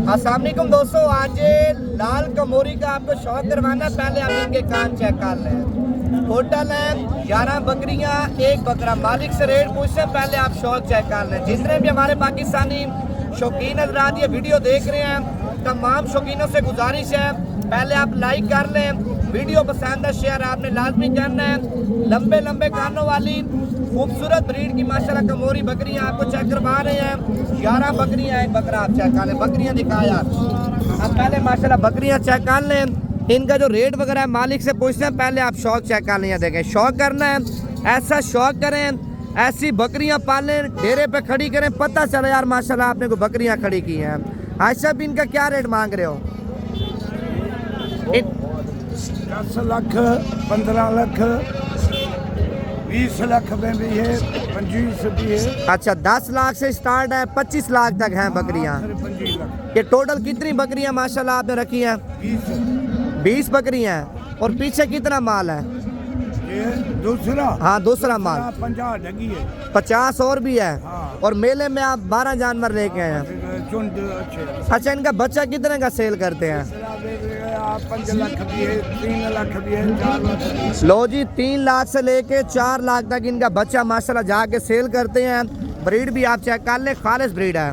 अस्सलाम वालेकुम दोस्तों, आज लाल कमोरी का आपको शौक करवाना है। पहले आप इनके कान चेक कर लें। टोटल है 11 बकरियां, एक बकरा। मालिक से रेट पूछते हैं, पहले आप शौक चेक कर लें। जितने भी हमारे पाकिस्तानी शौकीन हज़रात ये वीडियो देख रहे हैं, तमाम शौकीनों से गुजारिश है पहले आप लाइक कर लें। वीडियो पसंद है शेयर आपने लाजमी करना है। लंबे लंबे कानों वाली खूबसूरत ब्रीड की माशाल्लाह कमोरी बकरियां आपको चेक करवा रहे हैं। 11 बकरियां, एक बकरा आप चेक कर लें। बकरियां दिखाया आप पहले माशाल्लाह बकरियां चेक कर लें। इनका जो रेट वगैरह है मालिक से पूछते हैं, पहले आप शौक चेक कर लें। देखें, शौक करना है, ऐसा शौक करें, ऐसी बकरियां पालें, डेरे पे खड़ी करें, पता चले यार माशाल्लाह आपने को बकरियां खड़ी की हैं। आयशा भी इनका क्या रेट मांग रहे हो? 10 लाख, 15 लाख, 20 लाख में भी है, 25 भी है। अच्छा, 10 लाख से स्टार्ट है, 25 लाख तक हैं बकरियां। 25 लाख। ये टोटल कितनी बकरियां माशाल्लाह आपने रखी हैं? 20 बकरियां हैं। और पीछे कितना माल है? ये दूसरा, हाँ, दूसरा माल 50 ढगी है। 50 और भी है। हाँ। और मेले में आप 12 जानवर लेके आए हैं। चुंड अच्छे। अच्छा, इनका बच्चा कितने का सेल करते हैं? 5 लाख भी है, 3 लाख भी है, 4 लाख भी है। लो जी, 3 लाख से लेके 4 लाख तक इनका बच्चा माशाल्लाह जाके सेल करते हैं। ब्रीड भी आप चेक कर ले, खालिस ब्रीड है।